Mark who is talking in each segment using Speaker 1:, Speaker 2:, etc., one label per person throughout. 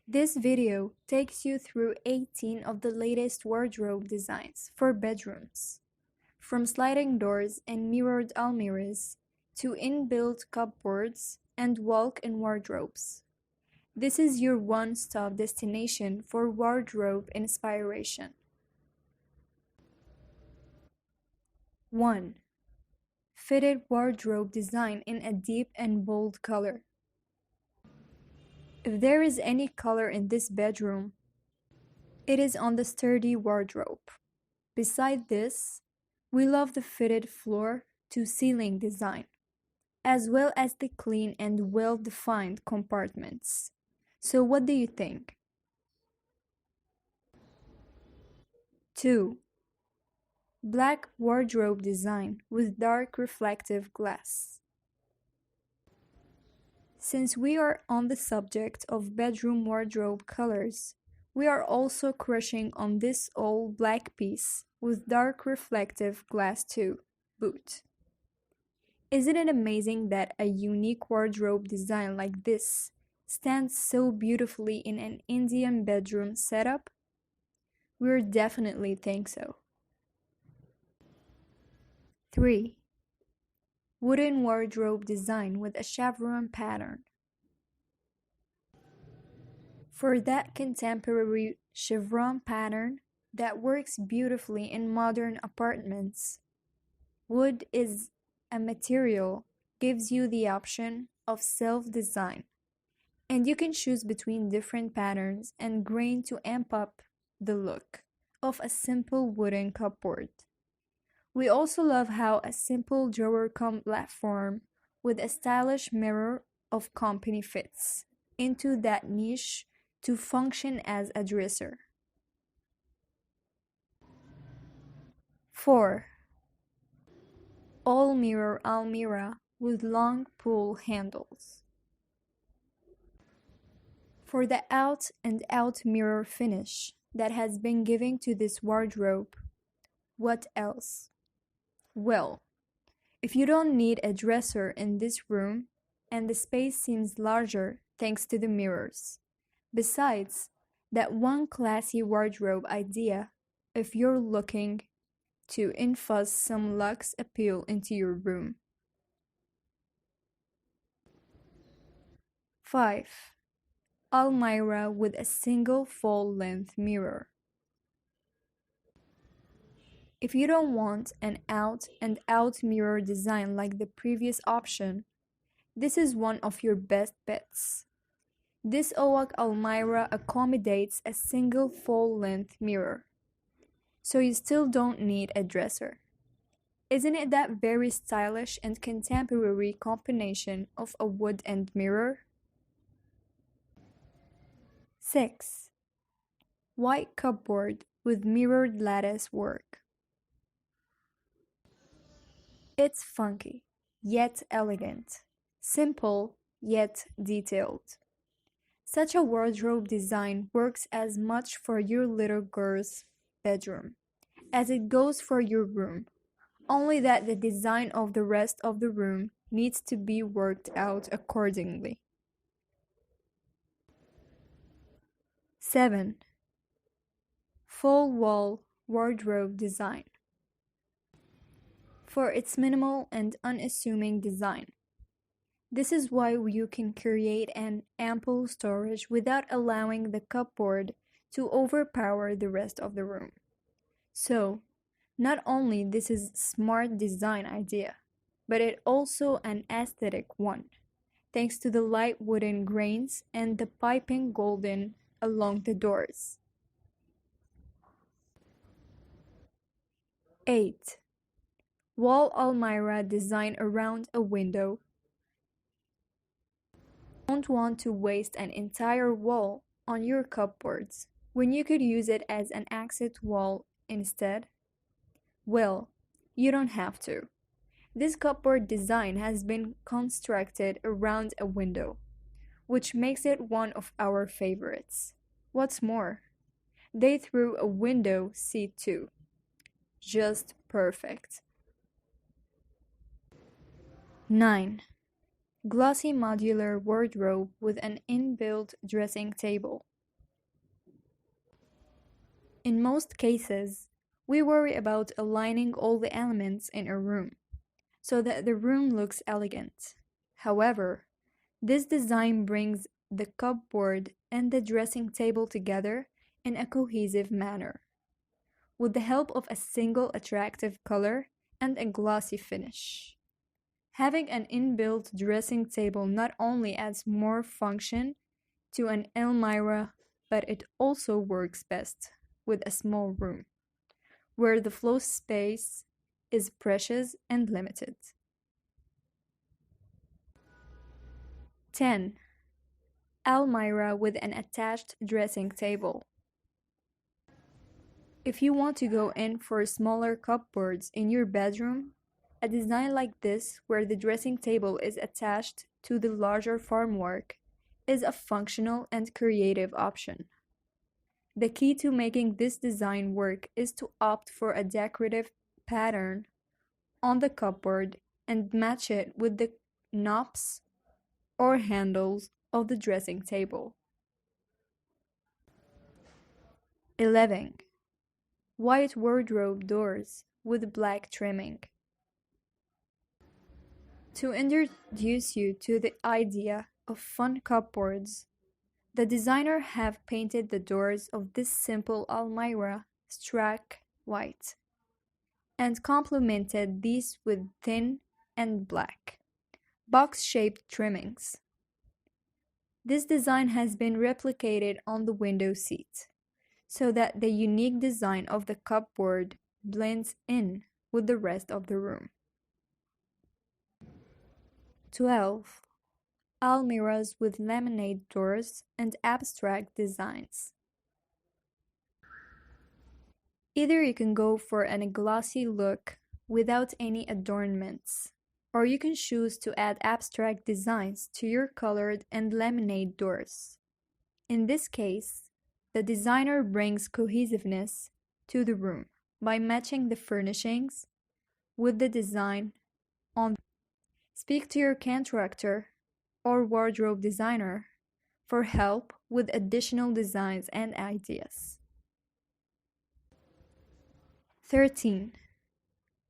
Speaker 1: This video takes you through 18 of the latest wardrobe designs for bedrooms, from sliding doors and mirrored almiras to inbuilt cupboards and walk-in wardrobes. This is your one-stop destination for wardrobe inspiration. 1. Fitted wardrobe design in a deep and bold color. If there is any color in this bedroom, it is on the sturdy wardrobe. Beside this, we love the fitted floor-to-ceiling design, as well as the clean and well-defined compartments. So what do you think? 2. Black wardrobe design with dark reflective glass. Since we are on the subject of bedroom wardrobe colors, we are also crushing on this all-black piece with dark reflective glass too, boot. Isn't it amazing that a unique wardrobe design like this stands so beautifully in an Indian bedroom setup? We definitely think so. 3. Wooden wardrobe design with a chevron pattern. For that contemporary chevron pattern that works beautifully in modern apartments, wood is a material gives you the option of self-design, and you can choose between different patterns and grain to amp up the look of a simple wooden cupboard. We also love how a simple drawer platform with a stylish mirror of company fits into that niche to function as a dresser. 4. All mirror almirah with long pull handles. For the out-and-out mirror finish that has been given to this wardrobe, what else? Well, if you don't need a dresser in this room, and the space seems larger thanks to the mirrors. Besides, that one classy wardrobe idea if you're looking to infuse some luxe appeal into your room. 5. Almirah with a single full-length mirror. If you don't want an out-and-out mirror design like the previous option, this is one of your best bets. This Owak Almirah accommodates a single full-length mirror, so you still don't need a dresser. Isn't it that very stylish and contemporary combination of a wood and mirror? 6. White cupboard with mirrored lattice work. It's funky, yet elegant, simple, yet detailed. Such a wardrobe design works as much for your little girl's bedroom as it goes for your room, only that the design of the rest of the room needs to be worked out accordingly. 7. Full wall wardrobe design. For its minimal and unassuming design. This is why you can create an ample storage without allowing the cupboard to overpower the rest of the room. So, not only this is a smart design idea, but it also an aesthetic one, thanks to the light wooden grains and the piping golden along the doors. 8. Wall almirah design around a window. Don't want to waste an entire wall on your cupboards when you could use it as an accent wall instead? Well, you don't have to. This cupboard design has been constructed around a window, which makes it one of our favorites. What's more, they threw a window seat too. Just perfect. 9. Glossy modular wardrobe with an inbuilt dressing table. In most cases, we worry about aligning all the elements in a room so that the room looks elegant. However, this design brings the cupboard and the dressing table together in a cohesive manner, with the help of a single attractive color and a glossy finish. Having an inbuilt dressing table not only adds more function to an almira, but it also works best with a small room, where the floor space is precious and limited. 10. Almira with an attached dressing table. If you want to go in for smaller cupboards in your bedroom, a design like this, where the dressing table is attached to the larger formwork, is a functional and creative option. The key to making this design work is to opt for a decorative pattern on the cupboard and match it with the knobs or handles of the dressing table. 11. White wardrobe doors with black trimming. To introduce you to the idea of fun cupboards, the designer have painted the doors of this simple almira stark white and complemented these with thin and black, box-shaped trimmings. This design has been replicated on the window seat, so that the unique design of the cupboard blends in with the rest of the room. 12. Almiras with laminate doors and abstract designs. Either you can go for a glossy look without any adornments, or you can choose to add abstract designs to your colored and laminate doors. In this case, the designer brings cohesiveness to the room by matching the furnishings with the design on. Speak to your contractor or wardrobe designer for help with additional designs and ideas. 13.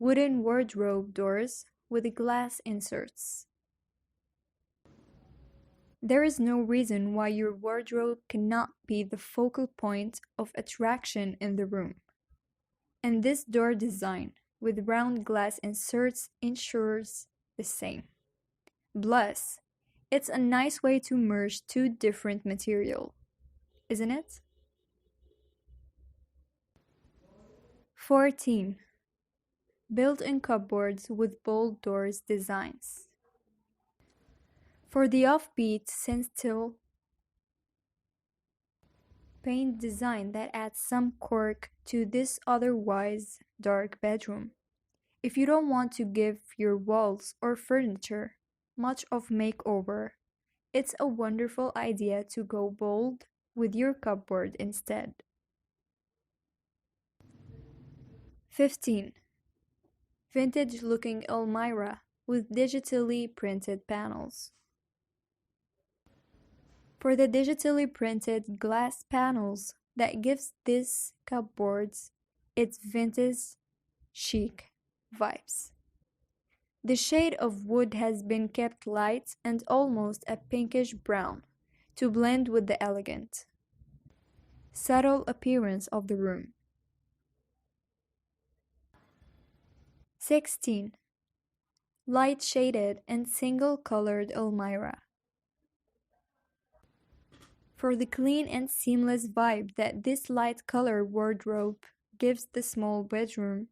Speaker 1: Wooden wardrobe doors with glass inserts. There is no reason why your wardrobe cannot be the focal point of attraction in the room. And this door design with round glass inserts ensures the same. Plus, it's a nice way to merge two different materials, isn't it? 14. Built-in cupboards with bold doors designs. For the offbeat stencil paint design that adds some quirk to this otherwise dark bedroom. If you don't want to give your walls or furniture much of makeover, it's a wonderful idea to go bold with your cupboard instead. 15. Vintage-looking almira with digitally printed panels. For the digitally printed glass panels that gives these cupboards its vintage chic vibes. The shade of wood has been kept light and almost a pinkish brown to blend with the elegant, subtle appearance of the room. 16. Light shaded and single colored almira. For the clean and seamless vibe that this light color wardrobe gives the small bedroom.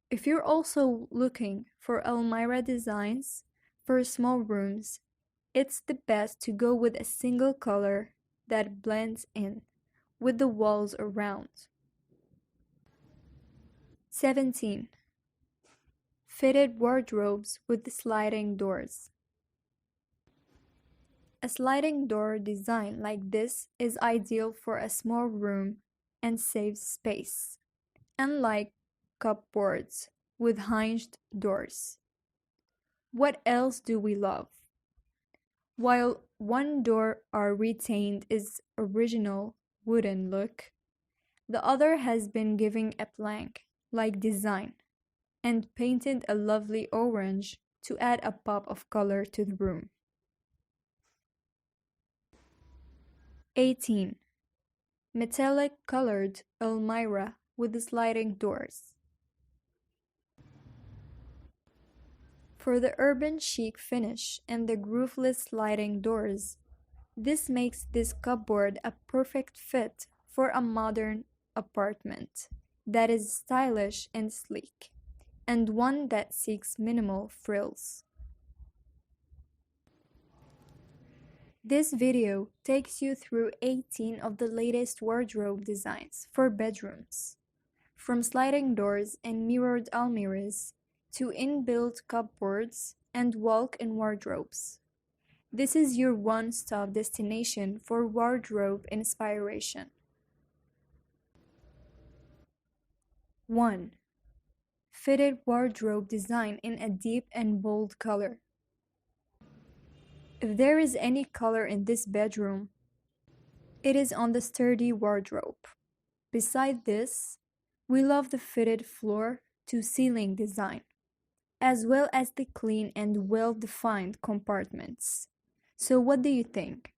Speaker 1: If you're also looking for almira designs for small rooms, it's the best to go with a single color that blends in with the walls around. 17. Fitted wardrobes with sliding doors. A sliding door design like this is ideal for a small room and saves space, unlike cupboards with hinged doors. What else do we love? While one door are retained its original wooden look, The other has been given a blank, like design, and painted a lovely orange to add a pop of color to the room. 18. Metallic colored almira with sliding doors. For the urban chic finish and the grooveless sliding doors, this makes this cupboard a perfect fit for a modern apartment that is stylish and sleek, and one that seeks minimal frills. This video takes you through 18 of the latest wardrobe designs for bedrooms, from sliding doors and mirrored almiras to inbuilt cupboards and walk-in wardrobes. This is your one-stop destination for wardrobe inspiration. 1. Fitted wardrobe design in a deep and bold color. If there is any color in this bedroom, it is on the sturdy wardrobe. Beside this, we love the fitted floor-to-ceiling design, as well as the clean and well-defined compartments. So what do you think?